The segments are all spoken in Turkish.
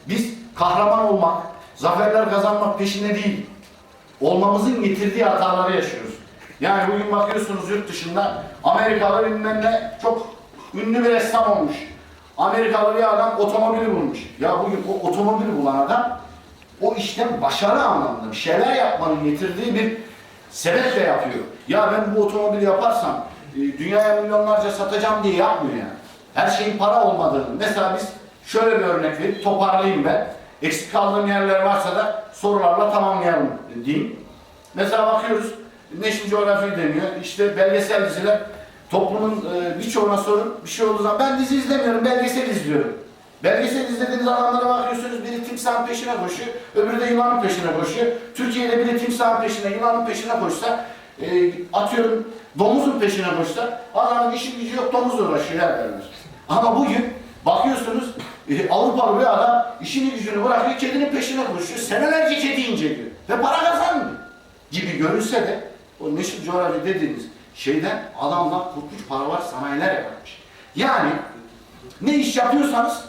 Biz kahraman olmak, zaferler kazanmak peşinde değil, olmamızın getirdiği hataları yaşıyoruz. Yani bugün bakıyorsunuz yurt dışında Amerikalı bilmem ne çok ünlü bir ressam olmuş. Amerikalı bir adam otomobili bulmuş. Ya bugün o otomobili bulan adam o işten başarı anlamında bir şeyler yapmanın getirdiği bir sebeple yapıyor. Ya ben bu otomobili yaparsam dünyaya milyonlarca satacağım diye yapmıyor yani. Her şeyin para olmadığını. Mesela biz şöyle bir örnek verip toparlayayım ben. Eksik kaldığım yerler varsa da sorularla tamamlayalım diyeyim. Mesela bakıyoruz National Geographic deniyor. İşte belgesel diziler toplumun birçoğuna sorun bir şey olduğu zaman ben dizi izlemiyorum, belgesel izliyorum. Belgesel izlediğiniz adamlara bakıyorsunuz, biri timsahın peşine koşuyor, öbürü de yılanın peşine koşuyor. Türkiye'de biri timsahın peşine, yılanın peşine koşsa, atıyorum domuzun peşine koşsa, adamın işi gücü yok, domuzla uğraşıyor derler. Ama bugün bakıyorsunuz, Avrupalı bir adam işini gücünü bırakıyor, kedinin peşine koşuyor, senelerce kedi inceliyor ve para kazanmıyor gibi görünse de, o National Geographic dediğimiz şeyden adamlar korkunç paralar, sanayiler yapmış. Yani ne iş yapıyorsanız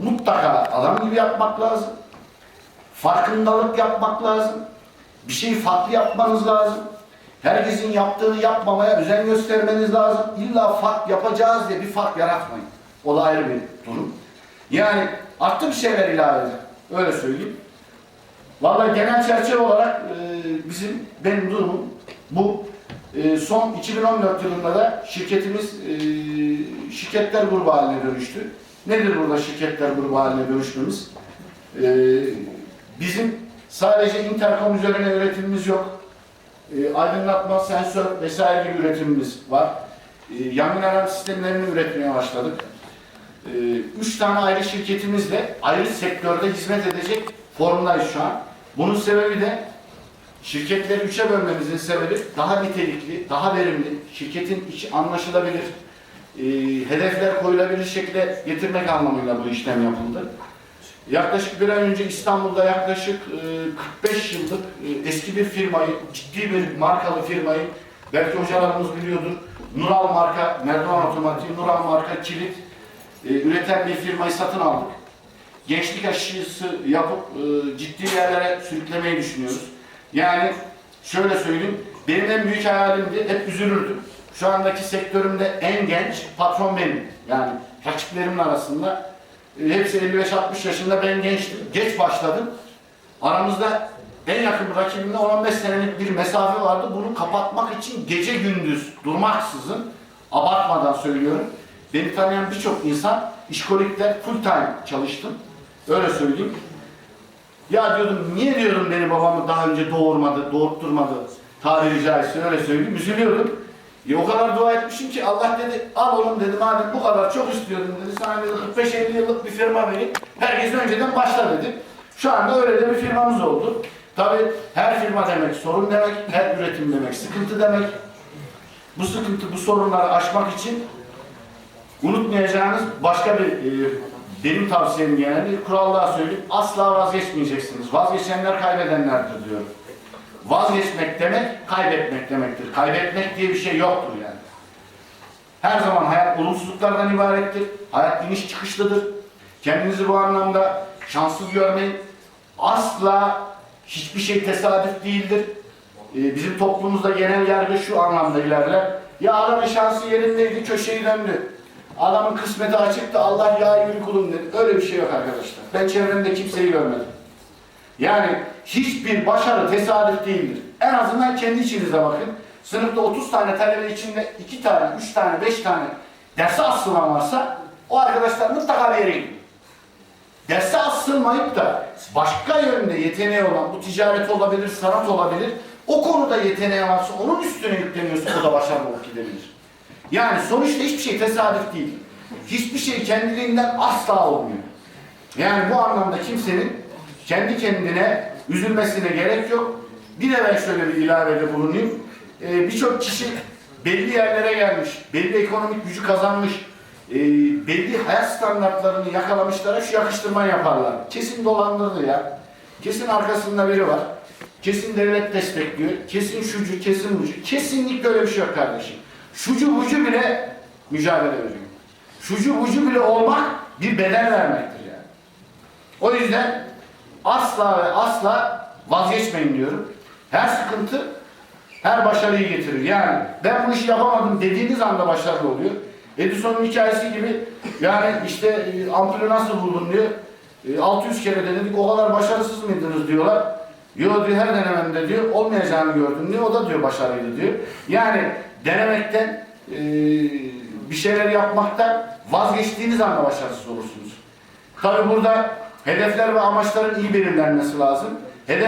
mutlaka adam gibi yapmak lazım. Farkındalık yapmak lazım. Bir şeyi farklı yapmanız lazım. Herkesin yaptığını yapmamaya özen göstermeniz lazım. İlla fark yapacağız diye bir fark yaratmayın. O da ayrı bir durum. Yani artı bir şeyler ilave edin. Öyle söyleyeyim. Vallahi genel çerçeve olarak benim durumum bu. Son 2014 yılında da şirketimiz şirketler grubu haline dönüştü. Nedir burada şirketler grubu haline dönüşmemiz? Bizim sadece interkom üzerine üretimimiz yok. Aydınlatma, sensör vesaire gibi üretimimiz var. Yangın alarm sistemlerini üretmeye başladık. 3 tane ayrı şirketimizle ayrı sektörde hizmet edecek formdayız şu an. Bunun sebebi de şirketleri 3'e bölmemizin sebebi daha nitelikli, daha verimli, şirketin içi anlaşılabilir, hedefler koyulabilir şekilde getirmek anlamıyla bu işlem yapıldı. Yaklaşık bir ay önce İstanbul'da yaklaşık 45 yıllık eski bir firmayı, ciddi bir markalı firmayı, belki hocalarımız biliyordur, Nural marka, merdiven otomatiği, Nural marka kilit üreten bir firmayı satın aldık. Gençlik aşısı yapıp ciddi yerlere sürüklemeyi düşünüyoruz. Yani şöyle söyleyeyim, benim en büyük hayalimdi, hep üzülürdüm. Şu andaki sektörümde en genç patron benim. Yani rakiplerimin arasında. Hepsi 55-60 yaşında, ben gençtim. Geç başladım. Aramızda en yakın rakibimle 10-15 senelik bir mesafe vardı. Bunu kapatmak için gece gündüz durmaksızın, abartmadan söylüyorum. Beni tanıyan birçok insan, işkolikte full time çalıştım. Öyle söyleyeyim. Ya diyordum, niye diyordum beni babamı daha önce doğurtturmadı, tabiri caizse öyle söyleyeyim, üzülüyordum. O kadar dua etmişim ki Allah dedi, al oğlum dedi, madem bu kadar çok istiyordun dedi, sana dedi 45-50 yıllık bir firma vereyim, herkes önceden başla dedi. Şu anda öyle de bir firmamız oldu. Tabi her firma demek sorun demek, her üretim demek sıkıntı demek. Bu sıkıntı, bu sorunları aşmak için unutmayacağınız başka bir benim tavsiyem genelde bir kural daha söyleyeyim. Asla vazgeçmeyeceksiniz. Vazgeçenler kaybedenlerdir diyor. Vazgeçmek demek kaybetmek demektir. Kaybetmek diye bir şey yoktur yani. Her zaman hayat olumsuzluklardan ibarettir. Hayat iniş çıkışlıdır. Kendinizi bu anlamda şanssız görmeyin. Asla hiçbir şey tesadüf değildir. Bizim toplumumuzda genel yargı şu anlamda ilerler. Ya adamın şansı yerindeydi, köşeyi döndü. Adamın kısmeti açıktı, Allah ya yürü kulum dedi. Öyle bir şey yok arkadaşlar. Ben çevremde kimseyi görmedim. Yani hiçbir başarı tesadüf değildir. En azından kendi içinize bakın. Sınıfta 30 tane talebe içinde 2 tane, 3 tane, 5 tane derse asılan varsa o arkadaşlar mutlaka bir yere gidiyor. Derse asılmayıp da başka yönde yeteneği olan, bu ticaret olabilir, sanat olabilir, o konuda yeteneği varsa onun üstüne yükleniyorsa o da başarılı olup gidebilir. Yani sonuçta hiçbir şey tesadüf değil. Hiçbir şey kendiliğinden asla olmuyor. Yani bu anlamda kimsenin kendi kendine üzülmesine gerek yok. Bir de ben şöyle bir ilavede bulunayım. Birçok kişi belli yerlere gelmiş, belli ekonomik gücü kazanmış, belli hayat standartlarını yakalamışlara şu yakıştırma yaparlar. Kesin dolandırdı ya. Kesin arkasında biri var. Kesin devlet destekliyor. Kesin şucu, kesin bucu. Kesinlikle öyle bir şey yok kardeşim. Şucu bucu bile mücadele veriyor. Şucu bucu bile olmak bir bedel vermektir yani. yüzden asla ve asla vazgeçmeyin diyorum. Her sıkıntı her başarıyı getirir. Yani ben bu işi yapamadım dediğiniz anda başarılı oluyor. Edison'un hikayesi gibi, yani işte ampulü nasıl buldun diyor. 600 kere denedik, o kadar başarısız mıydınız diyorlar. Yo diyor, her denememde diyor olmayacağını gördüm diyor, o da diyor başarıydı diyor. Yani denemekten, bir şeyler yapmaktan vazgeçtiğiniz anda başarısız olursunuz. Tabi burada hedefler ve amaçların iyi belirlenmesi lazım. Hedef